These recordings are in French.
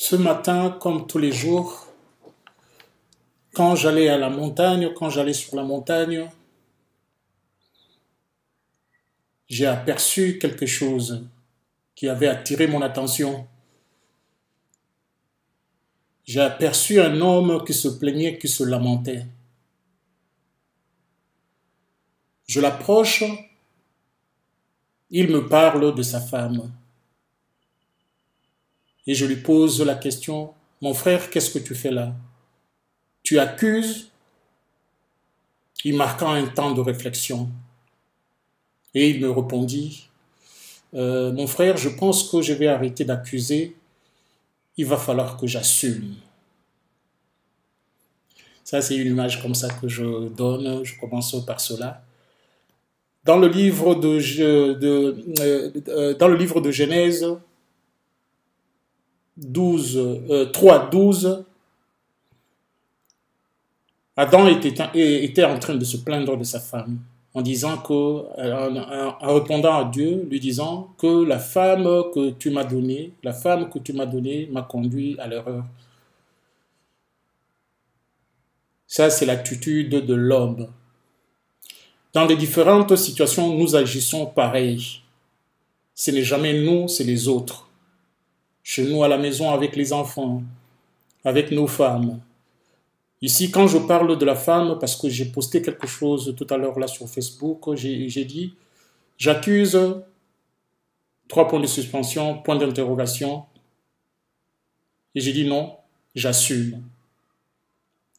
Ce matin, comme tous les jours, quand j'allais à la montagne, quand j'allais sur la montagne, j'ai aperçu quelque chose qui avait attiré mon attention. J'ai aperçu un homme qui se plaignait, qui se lamentait. Je l'approche, il me parle de sa femme. Et je lui pose la question, « Mon frère, qu'est-ce que tu fais là? Tu accuses ?» Il marqua un temps de réflexion. Et il me répondit, « Mon frère, je pense que je vais arrêter d'accuser. Il va falloir que j'assume. » Ça, c'est une image comme ça que je donne. Je commence par cela. Dans le livre de Genèse 3:12, Adam était en train de se plaindre de sa femme en disant en répondant à Dieu, lui disant que la femme que tu m'as donnée, m'a conduit à l'erreur. Ça, c'est l'attitude de l'homme. Dans les différentes situations, nous agissons pareil. Ce n'est jamais nous, c'est les autres. Chez nous, à la maison, avec les enfants, avec nos femmes. Ici, quand je parle de la femme, parce que j'ai posté quelque chose tout à l'heure là sur Facebook, j'ai dit, j'accuse, 3 points de suspension, point d'interrogation. Et j'ai dit non, j'assume.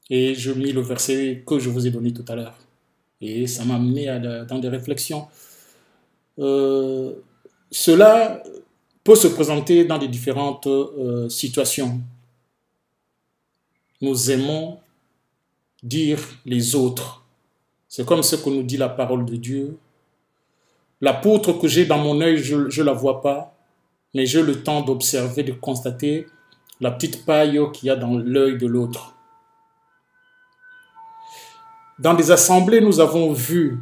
Et je mis le verset que je vous ai donné tout à l'heure. Et ça m'a amené dans des réflexions. Cela peut se présenter dans des différentes situations. Nous aimons dire les autres. C'est comme ce que nous dit la parole de Dieu. La poutre que j'ai dans mon œil, je ne la vois pas, mais j'ai le temps d'observer, de constater la petite paille qu'il y a dans l'œil de l'autre. Dans des assemblées, nous avons vu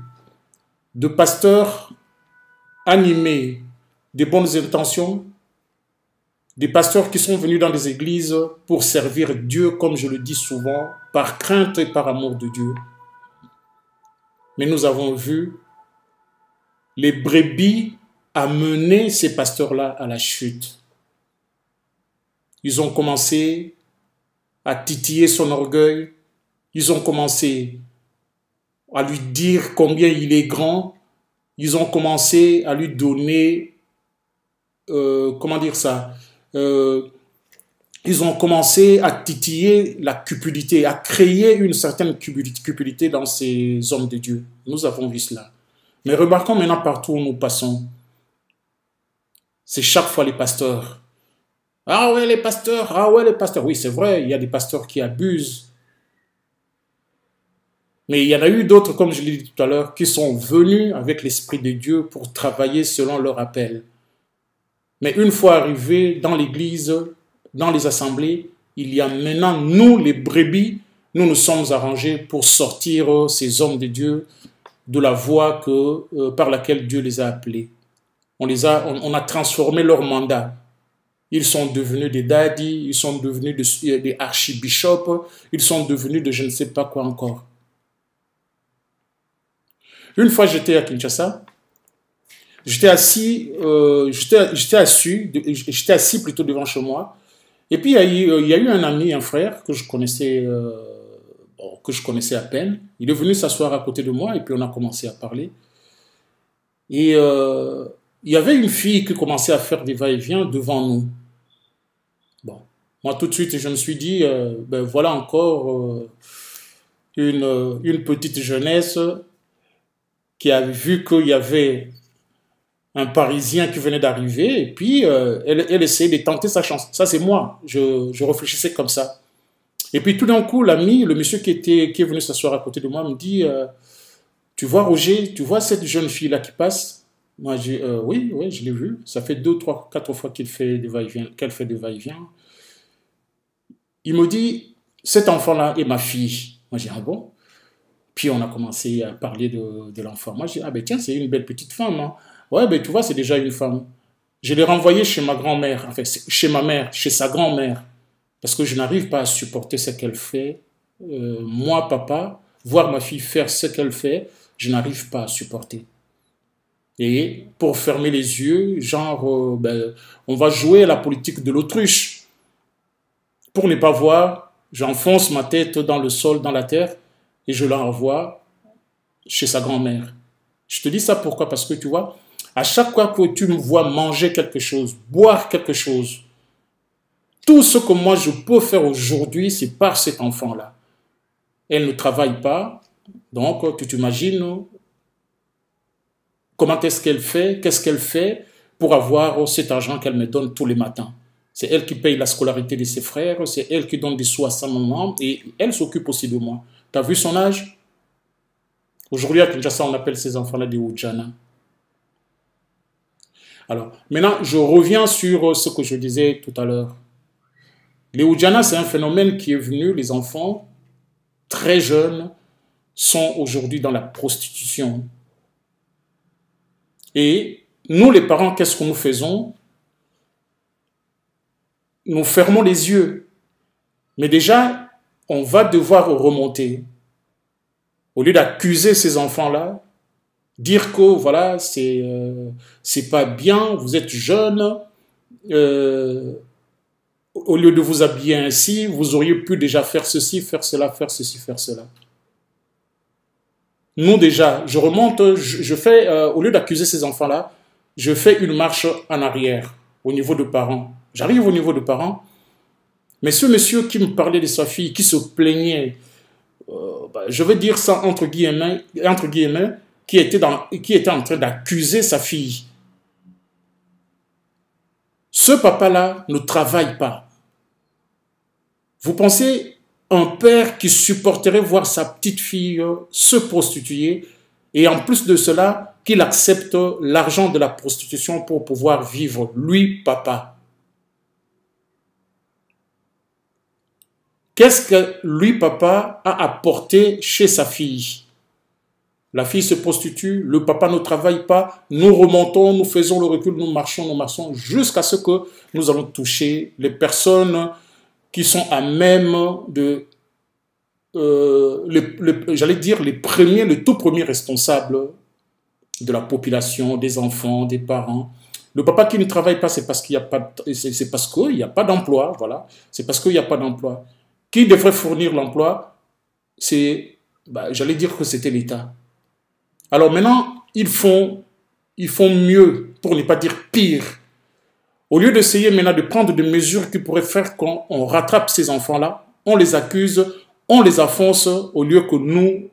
de pasteurs animés des bonnes intentions, des pasteurs qui sont venus dans des églises pour servir Dieu, comme je le dis souvent, par crainte et par amour de Dieu. Mais nous avons vu les brebis amener ces pasteurs-là à la chute. Ils ont commencé à titiller son orgueil, ils ont commencé à lui dire combien il est grand, ils ont commencé à lui donner, ils ont commencé à titiller la cupidité, à créer une certaine cupidité dans ces hommes de Dieu. Nous avons vu cela. Mais remarquons maintenant partout où nous passons, c'est chaque fois les pasteurs. Ah ouais, les pasteurs, ah ouais, les pasteurs. Oui, c'est vrai, il y a des pasteurs qui abusent. Mais il y en a eu d'autres, comme je l'ai dit tout à l'heure, qui sont venus avec l'Esprit de Dieu pour travailler selon leur appel. Mais une fois arrivés dans l'église, dans les assemblées, il y a maintenant, nous, les brebis, nous nous sommes arrangés pour sortir ces hommes de Dieu de la voie par laquelle Dieu les a appelés. On a transformé leur mandat. Ils sont devenus des daddies, ils sont devenus des archibishops, ils sont devenus de je ne sais pas quoi encore. Une fois, j'étais à Kinshasa, j'étais assis plutôt devant chez moi, et puis il y a eu un ami, un frère que je connaissais à peine. Il est venu s'asseoir à côté de moi, et puis on a commencé à parler. Et il y avait une fille qui commençait à faire des va-et-vient devant nous. Bon, moi tout de suite, je me suis dit, ben voilà encore une petite jeunesse qui a vu qu'il y avait un Parisien qui venait d'arriver, et puis elle essayait de tenter sa chance. Ça, c'est moi. Je réfléchissais comme ça. Et puis tout d'un coup, l'ami, le monsieur qui est venu s'asseoir à côté de moi, me dit, tu vois Roger, tu vois cette jeune fille-là qui passe? Moi, j'ai oui, je l'ai vue. Ça fait 2, 3, 4 fois qu'elle fait des va-et-vient. Il me dit, cet enfant-là est ma fille. Moi, j'ai dit, ah bon? Puis on a commencé à parler de l'enfant. Moi, j'ai dit, ah ben tiens, c'est une belle petite femme. Hein. Ouais, ben tu vois, c'est déjà une femme. Je l'ai renvoyée chez ma grand-mère, enfin, chez ma mère, chez sa grand-mère. Parce que je n'arrive pas à supporter ce qu'elle fait. Moi, papa, voir ma fille faire ce qu'elle fait, je n'arrive pas à supporter. Et pour fermer les yeux, genre, on va jouer à la politique de l'autruche. Pour ne pas voir, j'enfonce ma tête dans le sol, dans la terre, et je l'envoie chez sa grand-mère. Je te dis ça pourquoi? Parce que tu vois, à chaque fois que tu me vois manger quelque chose, boire quelque chose, tout ce que moi je peux faire aujourd'hui, c'est par cet enfant-là. Elle ne travaille pas, donc tu t'imagines comment est-ce qu'elle fait, qu'est-ce qu'elle fait pour avoir cet argent qu'elle me donne tous les matins. C'est elle qui paye la scolarité de ses frères, c'est elle qui donne des sous à sa maman et elle s'occupe aussi de moi. Tu as vu son âge? Aujourd'hui à Kinshasa, on appelle ces enfants-là des Oudjana. Alors, maintenant, je reviens sur ce que je disais tout à l'heure. Les Oudjana, c'est un phénomène qui est venu, les enfants très jeunes sont aujourd'hui dans la prostitution. Et nous, les parents, qu'est-ce que nous faisons? Nous fermons les yeux. Mais déjà, on va devoir remonter. Au lieu d'accuser ces enfants-là, dire que voilà, c'est pas bien, vous êtes jeunes, au lieu de vous habiller ainsi, vous auriez pu déjà faire ceci, faire cela, faire ceci, faire cela. Nous déjà, je remonte, je fais, au lieu d'accuser ces enfants-là, je fais une marche en arrière, au niveau de parents. J'arrive au niveau de parents, mais ce monsieur qui me parlait de sa fille, qui se plaignait, je vais dire ça entre guillemets, qui était en train d'accuser sa fille. Ce papa-là ne travaille pas. Vous pensez un père qui supporterait voir sa petite fille se prostituer et en plus de cela, qu'il accepte l'argent de la prostitution pour pouvoir vivre, lui, papa. Qu'est-ce que lui, papa, a apporté chez sa fille? La fille se prostitue, le papa ne travaille pas, nous remontons, nous faisons le recul, nous marchons, jusqu'à ce que nous allons toucher les personnes qui sont à même de, j'allais dire, les tout premiers responsables de la population, des enfants, des parents. Le papa qui ne travaille pas, c'est parce qu'il n'y a pas, c'est parce qu'il n'y a pas d'emploi, voilà. C'est parce qu'il n'y a pas d'emploi. Qui devrait fournir l'emploi? C'est, j'allais dire que c'était l'État. Alors maintenant, ils font mieux, pour ne pas dire pire. Au lieu d'essayer maintenant de prendre des mesures qui pourraient faire qu'on rattrape ces enfants-là, on les accuse, on les enfonce, au lieu que nous,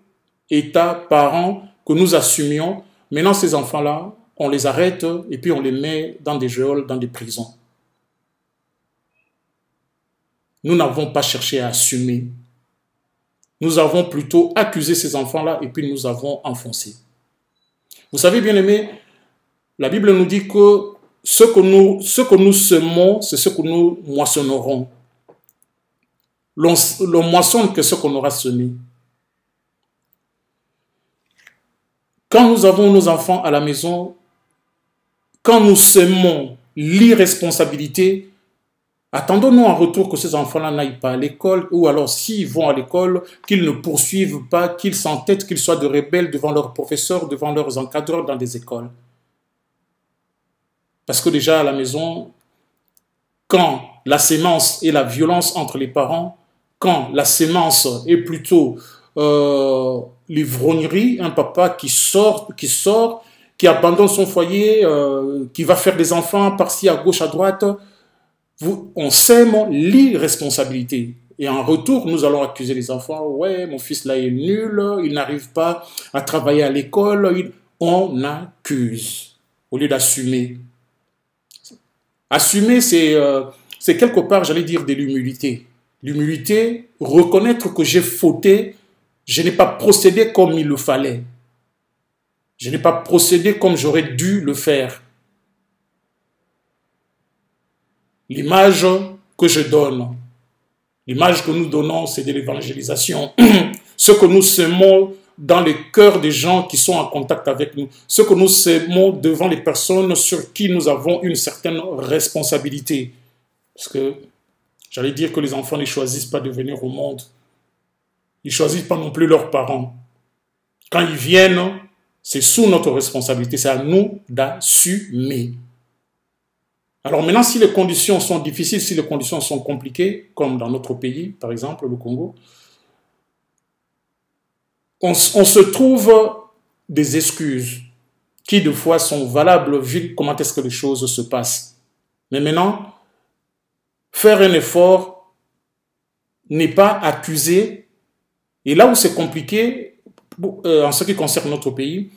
État, parents, que nous assumions. Maintenant, ces enfants-là, on les arrête et puis on les met dans des geôles, dans des prisons. Nous n'avons pas cherché à assumer. Nous avons plutôt accusé ces enfants-là et puis nous avons enfoncé. Vous savez, bien aimés, la Bible nous dit que ce que nous semons, c'est ce que nous moissonnerons. L'on moissonne que ce qu'on aura semé. Quand nous avons nos enfants à la maison, quand nous semons l'irresponsabilité, attendons-nous en retour que ces enfants-là n'aillent pas à l'école, ou alors s'ils vont à l'école, qu'ils ne poursuivent pas, qu'ils s'entêtent, qu'ils soient de rebelles devant leurs professeurs, devant leurs encadreurs dans des écoles. Parce que déjà à la maison, quand la sémence est la violence entre les parents, quand la sémence est plutôt l'ivrognerie, un papa qui sort, qui abandonne son foyer, qui va faire des enfants par-ci à gauche, à droite, on sème l'irresponsabilité. Et en retour, nous allons accuser les enfants. Ouais, mon fils là est nul, il n'arrive pas à travailler à l'école. On accuse au lieu d'assumer. Assumer, c'est quelque part, j'allais dire, de l'humilité. L'humilité, reconnaître que j'ai fauté, je n'ai pas procédé comme il le fallait. Je n'ai pas procédé comme j'aurais dû le faire. L'image que je donne, l'image que nous donnons, c'est de l'évangélisation. Ce que nous semons dans les cœurs des gens qui sont en contact avec nous, ce que nous semons devant les personnes sur qui nous avons une certaine responsabilité. Parce que J'allais dire que les enfants ne choisissent pas de venir au monde. Ils ne choisissent pas non plus leurs parents. Quand ils viennent, c'est sous notre responsabilité. C'est à nous d'assumer. Alors maintenant, si les conditions sont difficiles, si les conditions sont compliquées, comme dans notre pays, par exemple, le Congo, on se trouve des excuses qui, de fois, sont valables vu comment est-ce que les choses se passent. Mais maintenant, faire un effort n'est pas accusé. Et là où c'est compliqué, en ce qui concerne notre pays,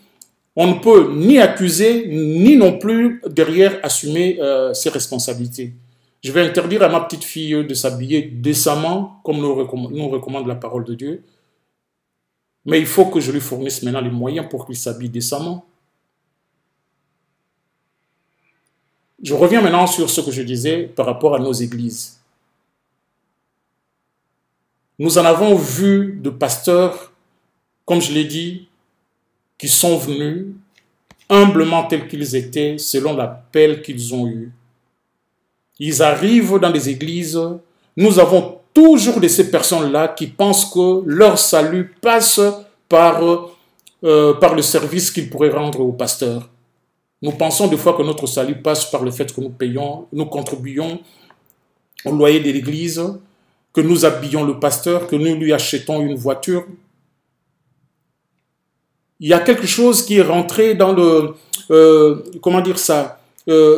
on ne peut ni accuser, ni non plus derrière assumer ses responsabilités. Je vais interdire à ma petite fille de s'habiller décemment, comme nous recommande la parole de Dieu. Mais il faut que je lui fournisse maintenant les moyens pour qu'il s'habille décemment. Je reviens maintenant sur ce que je disais par rapport à nos églises. Nous en avons vu de pasteurs, comme je l'ai dit, qui sont venus humblement tels qu'ils étaient, selon l'appel qu'ils ont eu. Ils arrivent dans les églises. Nous avons toujours de ces personnes-là qui pensent que leur salut passe par le service qu'ils pourraient rendre au pasteur. Nous pensons des fois que notre salut passe par le fait que nous contribuons au loyer de l'église, que nous habillons le pasteur, que nous lui achetons une voiture. Il y a quelque chose qui est rentré dans le,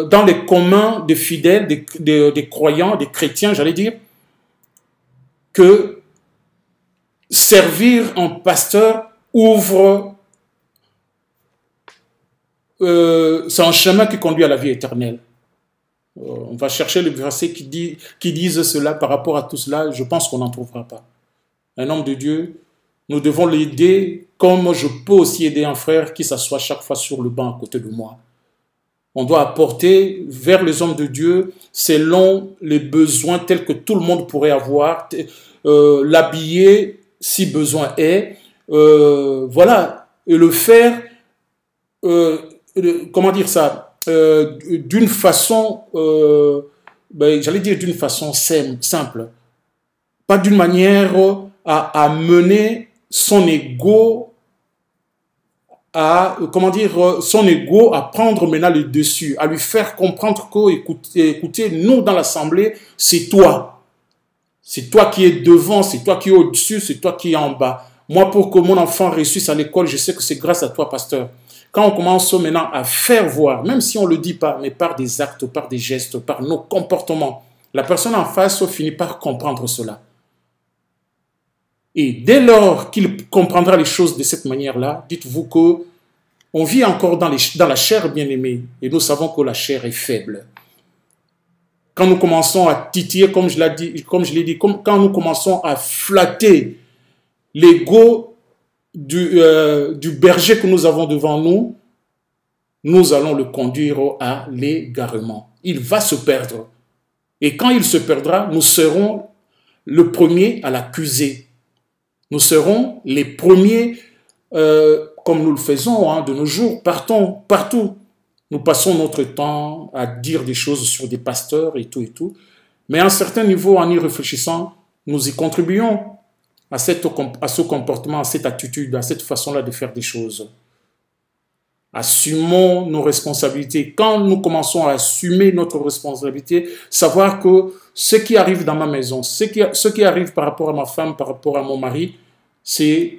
dans les communs des fidèles, des croyants, des chrétiens, j'allais dire, que servir un pasteur ouvre, c'est un chemin qui conduit à la vie éternelle. On va chercher le verset qui disent cela par rapport à tout cela, je pense qu'on n'en trouvera pas. Un homme de Dieu, nous devons l'aider comme je peux aussi aider un frère qui s'assoit chaque fois sur le banc à côté de moi. On doit apporter vers les hommes de Dieu selon les besoins tels que tout le monde pourrait avoir, l'habiller si besoin est, voilà, et le faire, comment dire ça, d'une façon, j'allais dire d'une façon simple, pas d'une manière à mener son ego à, son ego à prendre maintenant le dessus, à lui faire comprendre que, écoutez, nous dans l'assemblée, c'est toi. C'est toi qui es devant, c'est toi qui es au-dessus, c'est toi qui es en bas. Moi, pour que mon enfant réussisse à l'école, je sais que c'est grâce à toi, pasteur. Quand on commence maintenant à faire voir, même si on ne le dit pas, mais par des actes, par des gestes, par nos comportements, la personne en face finit par comprendre cela. Et dès lors qu'il comprendra les choses de cette manière-là, dites-vous qu'on vit encore dans la chair bien-aimée, et nous savons que la chair est faible. Quand nous commençons à titiller, comme je l'ai dit, quand nous commençons à flatter l'ego du berger que nous avons devant nous, nous allons le conduire à l'égarement. Il va se perdre. Et quand il se perdra, nous serons le premier à l'accuser. Nous serons les premiers, comme nous le faisons de nos jours, partout. Nous passons notre temps à dire des choses sur des pasteurs et tout et tout. Mais à un certain niveau, en y réfléchissant, nous y contribuons à ce comportement, à cette attitude, à cette façon-là de faire des choses. Assumons nos responsabilités. Quand nous commençons à assumer notre responsabilité, savoir que ce qui arrive dans ma maison, ce qui arrive par rapport à ma femme, par rapport à mon mari, c'est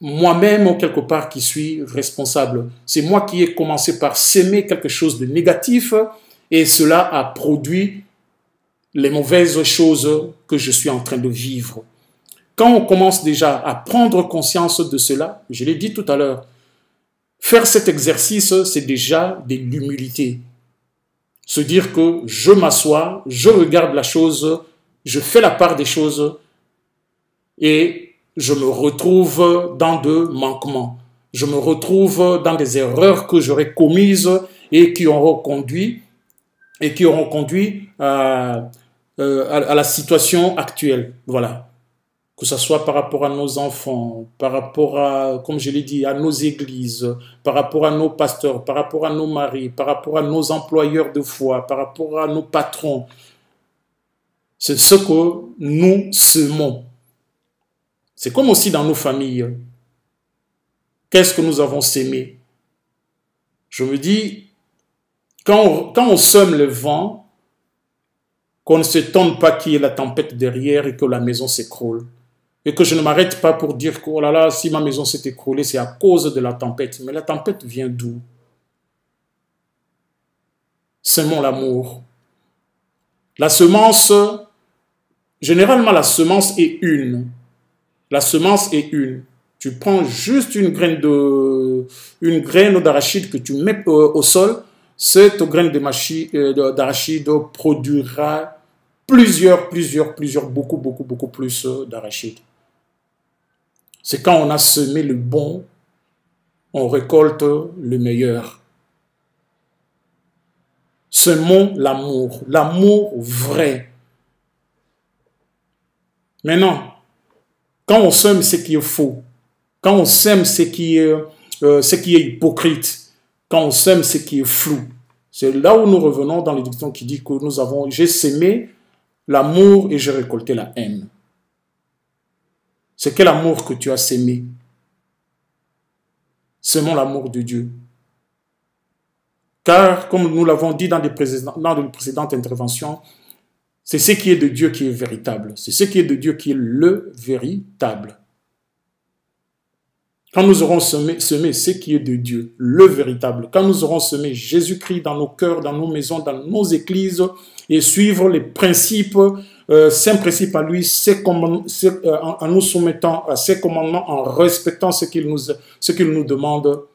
moi-même, quelque part, qui suis responsable. C'est moi qui ai commencé par s'aimer quelque chose de négatif et cela a produit les mauvaises choses que je suis en train de vivre. Quand on commence déjà à prendre conscience de cela, je l'ai dit tout à l'heure, faire cet exercice, c'est déjà de l'humilité. Se dire que je m'assois, je regarde la chose, je fais la part des choses et je me retrouve dans de manquements. Je me retrouve dans des erreurs que j'aurais commises et qui auront conduit à la situation actuelle. Voilà. Que ce soit par rapport à nos enfants, par rapport à, comme je l'ai dit, à nos églises, par rapport à nos pasteurs, par rapport à nos maris, par rapport à nos employeurs de foi, par rapport à nos patrons. C'est ce que nous semons. C'est comme aussi dans nos familles. Qu'est-ce que nous avons sémé? Je me dis, quand on sème le vent, qu'on ne s'étonne pas qu'il y ait la tempête derrière et que la maison s'écroule. Et que je ne m'arrête pas pour dire que, oh là là, si ma maison s'est écroulée, c'est à cause de la tempête. Mais la tempête vient d'où? Semons l'amour. La semence, généralement la semence est une. La semence est une. Tu prends juste une graine d'arachide que tu mets au sol. Cette graine d'arachide produira beaucoup plus d'arachide. C'est quand on a semé le bon, on récolte le meilleur. Semons l'amour vrai. Maintenant, quand on sème ce qui est faux, quand on sème ce qui est hypocrite, quand on sème ce qui est flou, c'est là où nous revenons dans les dictons qui dit que j'ai semé l'amour et j'ai récolté la haine. C'est quel amour que tu as sémé? Semons l'amour de Dieu. Car, comme nous l'avons dit dans les précédentes interventions, c'est ce qui est de Dieu qui est véritable. C'est ce qui est de Dieu qui est le véritable. Quand nous aurons semé ce qui est de Dieu, le véritable, quand nous aurons semé Jésus-Christ dans nos cœurs, dans nos maisons, dans nos églises, et suivre les principes, saint principes à lui, en nous soumettant à ses commandements, en respectant ce qu'il nous demande,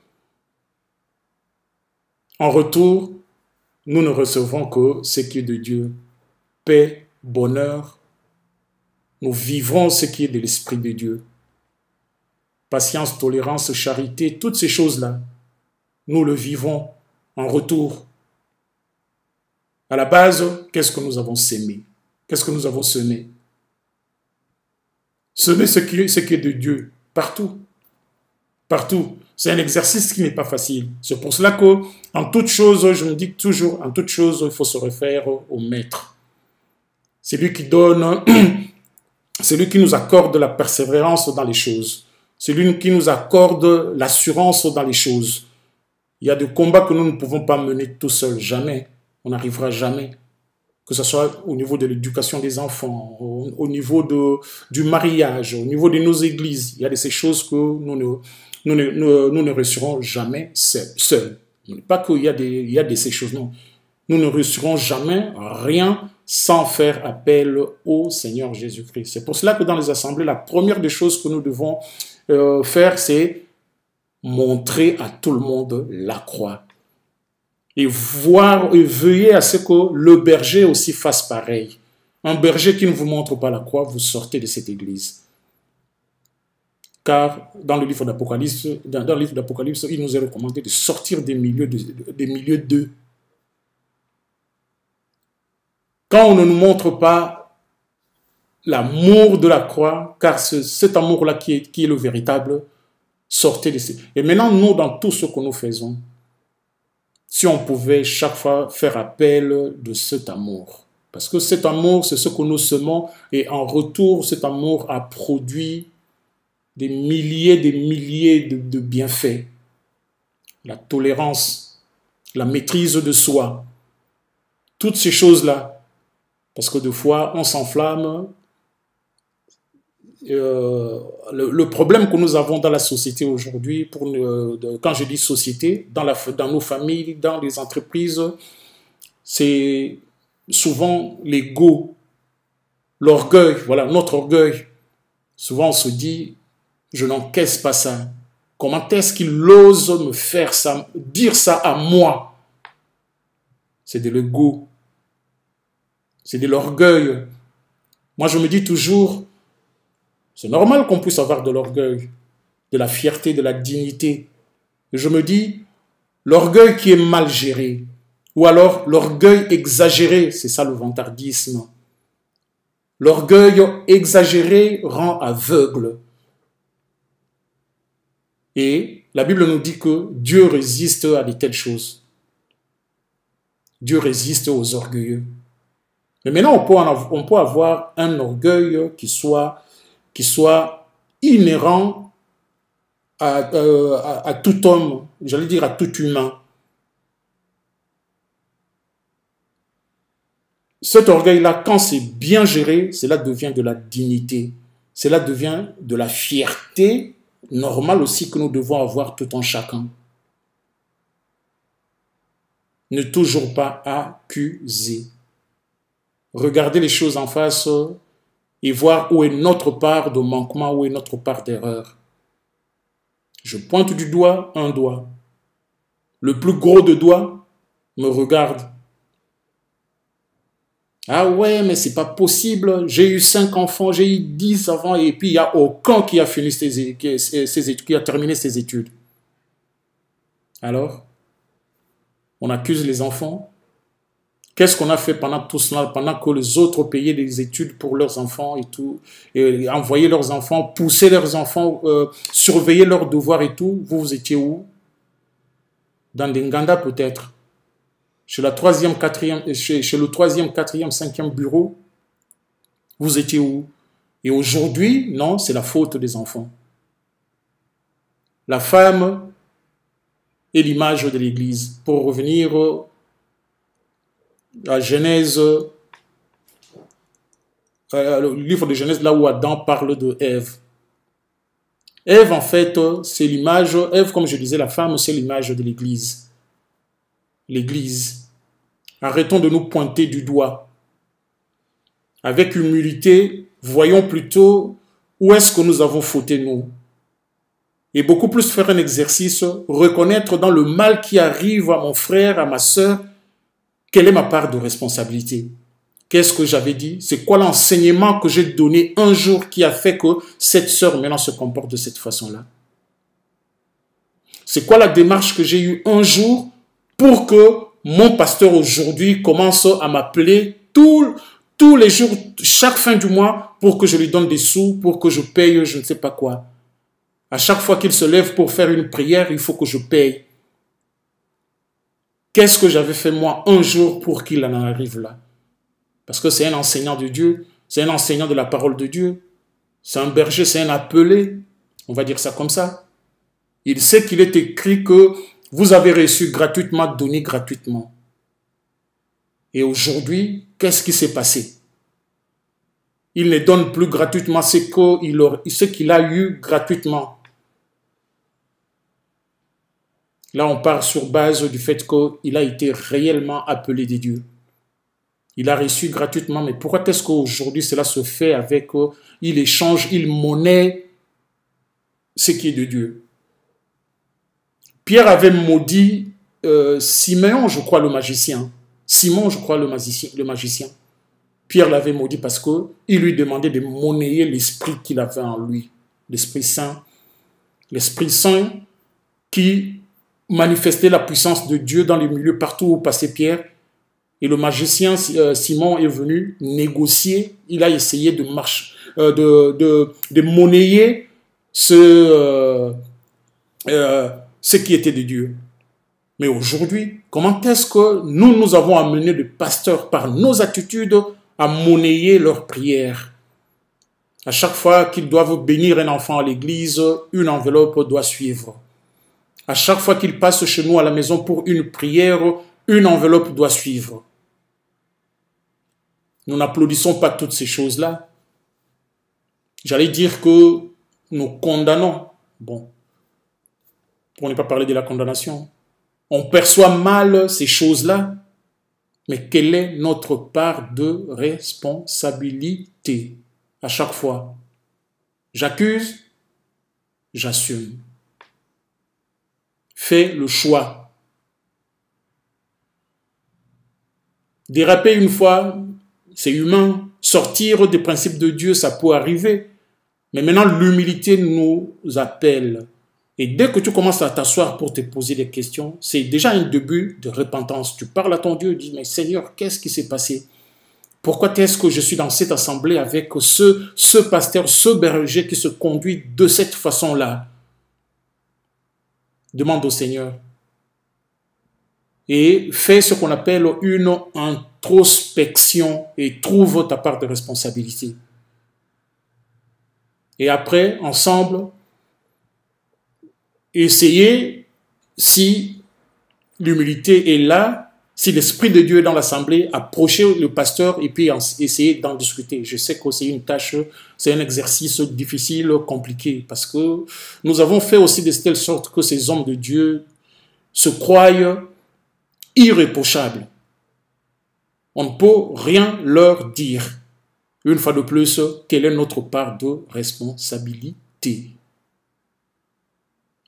en retour, nous ne recevons que ce qui est de Dieu, paix, bonheur. Nous vivrons ce qui est de l'Esprit de Dieu. Patience, tolérance, charité, toutes ces choses-là, nous le vivons en retour. À la base, qu'est-ce que nous avons sémé? Qu'est-ce que nous avons semé? Semer ce qui est de Dieu, partout. Partout. C'est un exercice qui n'est pas facile. C'est pour cela qu'en toute chose, je me dis toujours, en toute chose, il faut se référer au Maître. C'est lui qui donne, c'est lui qui nous accorde la persévérance dans les choses. C'est lui qui nous accorde l'assurance dans les choses. Il y a des combats que nous ne pouvons pas mener tout seuls, jamais. On n'arrivera jamais. Que ce soit au niveau de l'éducation des enfants, au niveau du mariage, au niveau de nos églises. Il y a de ces choses que nous ne réussirons jamais seuls. Pas qu'il y a de ces choses, non. Nous ne réussirons jamais rien sans faire appel au Seigneur Jésus-Christ. C'est pour cela que dans les assemblées, la première des choses que nous devons faire, c'est montrer à tout le monde la croix. Et veiller à ce que le berger aussi fasse pareil. Un berger qui ne vous montre pas la croix, vous sortez de cette église. Car dans le livre d'Apocalypse, il nous est recommandé de sortir des milieux d'eux. Quand on ne nous montre pas l'amour de la croix, car c'est cet amour-là qui est le véritable, sortez de ces... Et maintenant, nous, dans tout ce que nous faisons, si on pouvait chaque fois faire appel de cet amour. Parce que cet amour, c'est ce que nous semons, et en retour, cet amour a produit des milliers de bienfaits. La tolérance, la maîtrise de soi, toutes ces choses-là. Parce que des fois, on s'enflamme. Le problème que nous avons dans la société aujourd'hui, quand je dis société, dans nos familles, dans les entreprises, c'est souvent l'ego, l'orgueil, voilà, notre orgueil. Souvent on se dit, je n'encaisse pas ça. Comment est-ce qu'il ose me faire ça, dire ça à moi? C'est de l'ego, c'est de l'orgueil. Moi je me dis toujours, c'est normal qu'on puisse avoir de l'orgueil, de la fierté, de la dignité. Et je me dis, l'orgueil qui est mal géré, ou alors l'orgueil exagéré, c'est ça le vantardisme. L'orgueil exagéré rend aveugle. Et la Bible nous dit que Dieu résiste à de telles choses. Dieu résiste aux orgueilleux. Mais maintenant, on peut avoir un orgueil qui soit inhérent à tout homme, j'allais dire à tout humain. Cet orgueil-là, quand c'est bien géré, cela devient de la dignité. Cela devient de la fierté normale aussi que nous devons avoir tout en chacun. Ne toujours pas accuser. Regarder les choses en face et voir où est notre part de manquement, où est notre part d'erreur. Je pointe du doigt un doigt. Le plus gros de doigts me regarde. Ah ouais, mais c'est pas possible. J'ai eu 5 enfants, j'ai eu 10 avant et puis il n'y a aucun qui a fini qui a terminé ses études. Alors, on accuse les enfants. Qu'est-ce qu'on a fait pendant tout cela, pendant que les autres payaient des études pour leurs enfants et tout, et envoyaient leurs enfants, poussaient leurs enfants, surveillaient leurs devoirs et tout. Vous étiez où? Dans des Nganda peut-être. Chez le 3e, 4e, 5e bureau, vous étiez où? Et aujourd'hui, non, c'est la faute des enfants. La femme est l'image de l'Église. Pour revenir à Genèse, le livre de Genèse, là où Adam parle de Ève. Ève, en fait, c'est l'image, Ève, comme je disais, la femme, c'est l'image de l'Église. L'Église. Arrêtons de nous pointer du doigt. Avec humilité, voyons plutôt où est-ce que nous avons fauté, nous. Et beaucoup plus faire un exercice, reconnaître dans le mal qui arrive à mon frère, à ma sœur, quelle est ma part de responsabilité. Qu'est-ce que j'avais dit? C'est quoi l'enseignement que j'ai donné un jour qui a fait que cette sœur maintenant se comporte de cette façon-là? C'est quoi la démarche que j'ai eue un jour pour que mon pasteur aujourd'hui commence à m'appeler tous les jours, chaque fin du mois, pour que je lui donne des sous, pour que je paye je ne sais pas quoi. À chaque fois qu'il se lève pour faire une prière, il faut que je paye. Qu'est-ce que j'avais fait moi un jour pour qu'il en arrive là? Parce que c'est un enseignant de Dieu, c'est un enseignant de la parole de Dieu, c'est un berger, c'est un appelé, on va dire ça comme ça. Il sait qu'il est écrit que vous avez reçu gratuitement, donné gratuitement. Et aujourd'hui, qu'est-ce qui s'est passé? Il ne donne plus gratuitement ce qu'il a eu gratuitement. Là, on part sur base du fait qu'il a été réellement appelé des dieux. Il a reçu gratuitement, mais pourquoi est-ce qu'aujourd'hui cela se fait avec, il échange, il monnaie ce qui est de Dieu? Pierre avait maudit Siméon, je crois, le magicien. Simon, je crois, le magicien. Pierre l'avait maudit parce qu'il lui demandait de monnayer l'esprit qu'il avait en lui. L'Esprit Saint. L'Esprit Saint qui manifestait la puissance de Dieu dans les milieux partout où passait Pierre. Et le magicien Simon est venu négocier. Il a essayé de monnayer ce qui était de Dieu. Mais aujourd'hui, comment est-ce que nous avons amené les pasteurs par nos attitudes à monnayer leurs prières? À chaque fois qu'ils doivent bénir un enfant à l'église, une enveloppe doit suivre. À chaque fois qu'ils passent chez nous à la maison pour une prière, une enveloppe doit suivre. Nous n'applaudissons pas toutes ces choses-là. J'allais dire que nous condamnons. Bon, pour ne pas parler de la condamnation. On perçoit mal ces choses-là, mais quelle est notre part de responsabilité à chaque fois? J'accuse, j'assume. Fais le choix. Déraper une fois, c'est humain. Sortir des principes de Dieu, ça peut arriver. Mais maintenant, l'humilité nous appelle. Et dès que tu commences à t'asseoir pour te poser des questions, c'est déjà un début de repentance. Tu parles à ton Dieu et dis, mais Seigneur, qu'est-ce qui s'est passé? Pourquoi est-ce que je suis dans cette assemblée avec ce pasteur, ce berger qui se conduit de cette façon-là? Demande au Seigneur. et fais ce qu'on appelle une introspection et trouve ta part de responsabilité. Et après, ensemble, essayez, si l'humilité est là, si l'Esprit de Dieu est dans l'assemblée, approchez le pasteur et puis essayez d'en discuter. Je sais que c'est une tâche, c'est un exercice difficile, compliqué, parce que nous avons fait aussi de telle sorte que ces hommes de Dieu se croient irréprochables. On ne peut rien leur dire. Une fois de plus, quelle est notre part de responsabilité?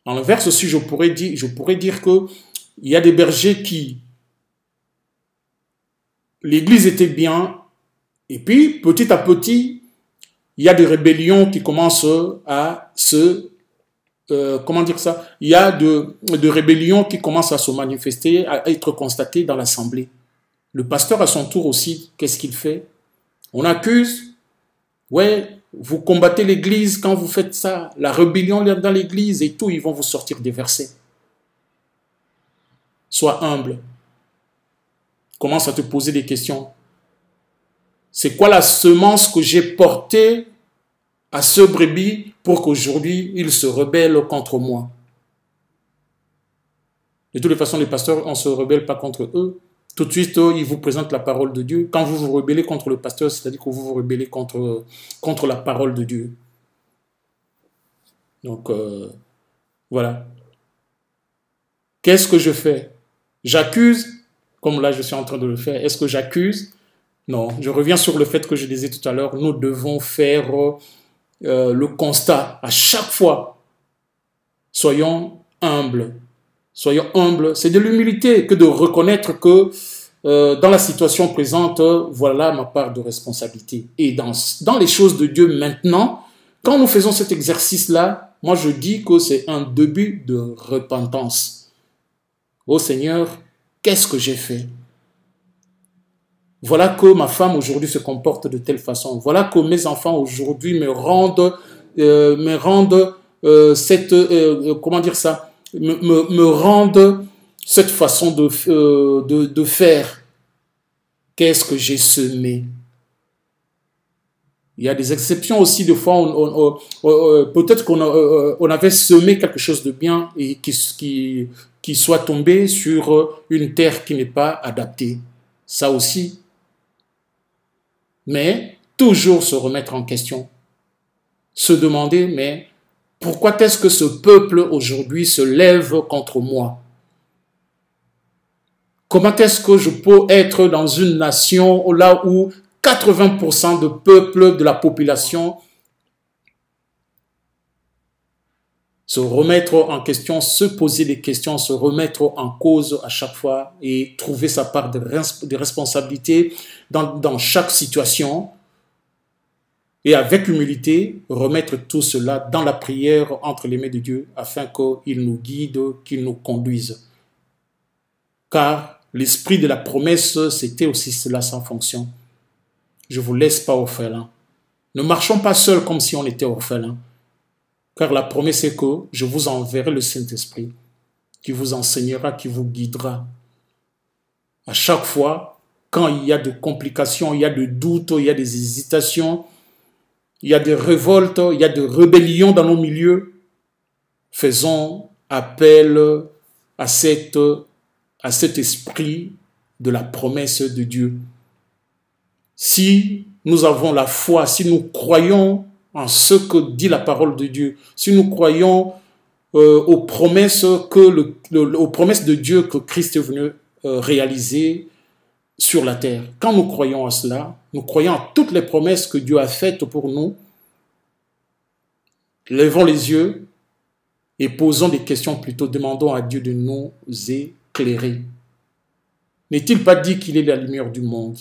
En l'inverse aussi, je pourrais dire que il y a des bergers qui, l'église était bien, et puis petit à petit, il y a des rébellions qui commencent à se, comment dire ça? Il y a de rébellions qui commencent à se manifester, à être constatées dans l'assemblée. Le pasteur à son tour aussi, qu'est-ce qu'il fait? On accuse, ouais, vous combattez l'église quand vous faites ça, la rébellion dans l'église et tout, ils vont vous sortir des versets. Sois humble. Commence à te poser des questions. C'est quoi la semence que j'ai portée à ce brebis pour qu'aujourd'hui il se rebelle contre moi? De toutes les façons, les pasteurs, on ne se rebelle pas contre eux. Tout de suite, ils vous présentent la parole de Dieu. Quand vous vous rebellez contre le pasteur, c'est-à-dire que vous vous rebellez contre la parole de Dieu. Donc, voilà. Qu'est-ce que je fais? J'accuse, comme là je suis en train de le faire. Est-ce que j'accuse? Non, je reviens sur le fait que je disais tout à l'heure, nous devons faire le constat à chaque fois. Soyons humbles. Soyons humbles. C'est de l'humilité que de reconnaître que dans la situation présente, voilà ma part de responsabilité. Et dans les choses de Dieu maintenant, quand nous faisons cet exercice-là, moi je dis que c'est un début de repentance. Oh Seigneur, qu'est-ce que j'ai fait? Voilà que ma femme aujourd'hui se comporte de telle façon. Voilà que mes enfants aujourd'hui me rendent cette, comment dire ça, me rendent cette façon de faire. Qu'est-ce que j'ai semé? Il y a des exceptions aussi, des fois, peut-être qu'on avait semé quelque chose de bien et qui soit tombé sur une terre qui n'est pas adaptée. Ça aussi. Mais toujours se remettre en question. Se demander, mais pourquoi est-ce que ce peuple aujourd'hui se lève contre moi? Comment est-ce que je peux être dans une nation là où 80% de peuple, de la population, se remettre en question, se poser des questions, se remettre en cause à chaque fois et trouver sa part de responsabilité dans chaque situation et avec humilité, remettre tout cela dans la prière entre les mains de Dieu afin qu'il nous guide, qu'il nous conduise. Car l'esprit de la promesse, c'était aussi cela sans fonction. Je ne vous laisse pas orphelin. Ne marchons pas seuls comme si on était orphelin. Car la promesse est que je vous enverrai le Saint-Esprit qui vous enseignera, qui vous guidera. À chaque fois, quand il y a de complications, il y a de doutes, il y a des hésitations, il y a des révoltes, il y a des rébellions dans nos milieux, faisons appel à cet esprit de la promesse de Dieu. Si nous avons la foi, si nous croyons en ce que dit la parole de Dieu, si nous croyons aux promesses de Dieu que Christ est venu réaliser sur la terre. Quand nous croyons à cela, nous croyons à toutes les promesses que Dieu a faites pour nous, levons les yeux et posons des questions plutôt, demandons à Dieu de nous éclairer. N'est-il pas dit qu'il est la lumière du monde?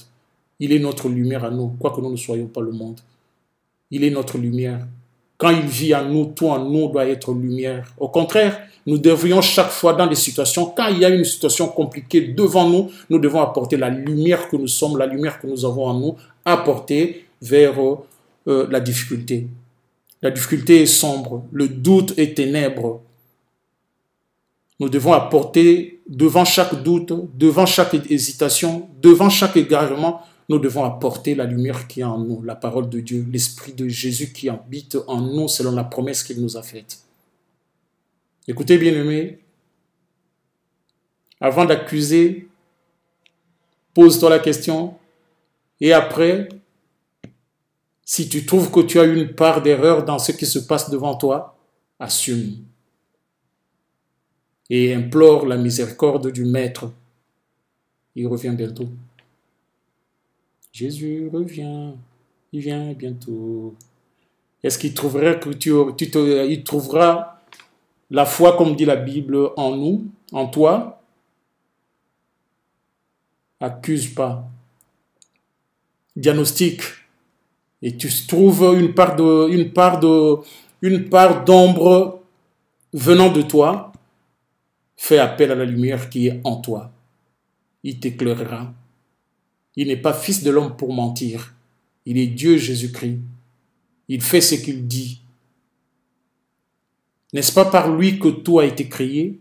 Il est notre lumière à nous, quoique nous ne soyons pas le monde. Il est notre lumière. Quand il vit en nous, tout en nous doit être lumière. Au contraire, nous devrions chaque fois dans des situations, quand il y a une situation compliquée devant nous, nous devons apporter la lumière que nous sommes, la lumière que nous avons en nous, apporter vers la difficulté. La difficulté est sombre, le doute est ténèbre. Nous devons apporter devant chaque doute, devant chaque hésitation, devant chaque égarement, nous devons apporter la lumière qui est en nous, la parole de Dieu, l'Esprit de Jésus qui habite en nous selon la promesse qu'il nous a faite. Écoutez, bien-aimés, avant d'accuser, pose-toi la question et après, si tu trouves que tu as une part d'erreur dans ce qui se passe devant toi, assume et implore la miséricorde du Maître. Il revient bientôt. Jésus revient, il vient bientôt. Est-ce qu'il trouvera que il trouvera la foi, comme dit la Bible, en nous, en toi? Accuse pas. Diagnostique. Et tu trouves une part d'ombre venant de toi. Fais appel à la lumière qui est en toi. Il t'éclairera. Il n'est pas fils de l'homme pour mentir. Il est Dieu Jésus-Christ. Il fait ce qu'il dit. N'est-ce pas par lui que tout a été créé?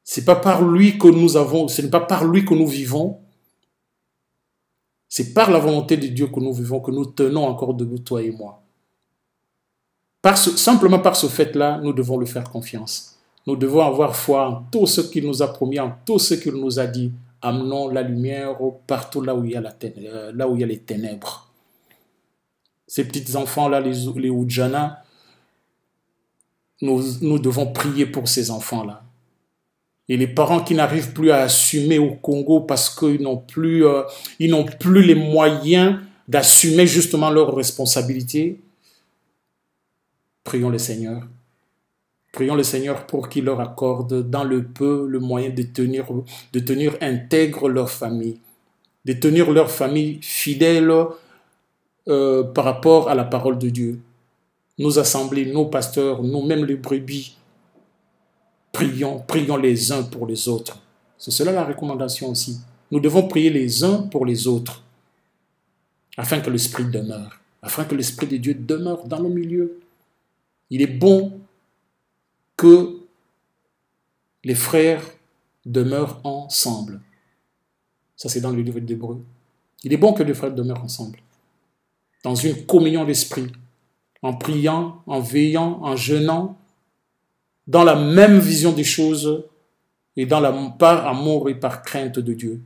C'est pas par lui que nous avons, ce n'est pas par lui que nous vivons. C'est par la volonté de Dieu que nous vivons, que nous tenons encore debout, toi et moi. Simplement par ce fait-là, nous devons lui faire confiance. Nous devons avoir foi en tout ce qu'il nous a promis, en tout ce qu'il nous a dit. Amenons la lumière partout là où il y a les ténèbres. Ces petits enfants-là, les Oudjana, nous devons prier pour ces enfants-là. Et les parents qui n'arrivent plus à assumer au Congo parce qu'ils n'ont plus les moyens d'assumer justement leurs responsabilités, prions le Seigneur. Prions le Seigneur pour qu'il leur accorde dans le peu le moyen de tenir intègre leur famille, de tenir leur famille fidèle par rapport à la parole de Dieu. Nos assemblées, nos pasteurs, nous-mêmes les brebis, prions les uns pour les autres. C'est cela la recommandation aussi. Nous devons prier les uns pour les autres afin que l'Esprit demeure, afin que l'Esprit de Dieu demeure dans nos milieux. Il est bon que les frères demeurent ensemble. Ça, c'est dans le livre d'Hébreux. Il est bon que les frères demeurent ensemble, dans une communion d'esprit, en priant, en veillant, en jeûnant, dans la même vision des choses et par amour et par crainte de Dieu.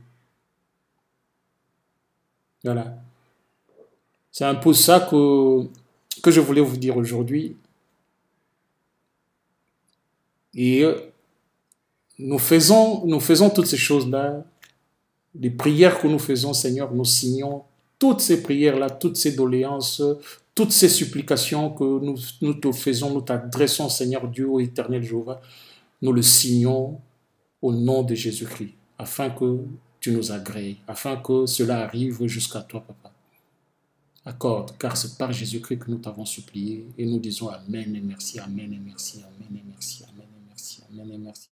Voilà. C'est un peu ça que je voulais vous dire aujourd'hui. Et nous faisons toutes ces choses-là, les prières que nous faisons, Seigneur, nous signons toutes ces prières-là, toutes ces doléances, toutes ces supplications que nous te faisons, nous t'adressons, Seigneur Dieu, ô éternel Jéhovah, nous le signons au nom de Jésus-Christ, afin que tu nous agrées, afin que cela arrive jusqu'à toi, Papa. Accorde, car c'est par Jésus-Christ que nous t'avons supplié, et nous disons Amen et merci, Amen et merci, Amen et merci, Amen et merci, Amen et merci.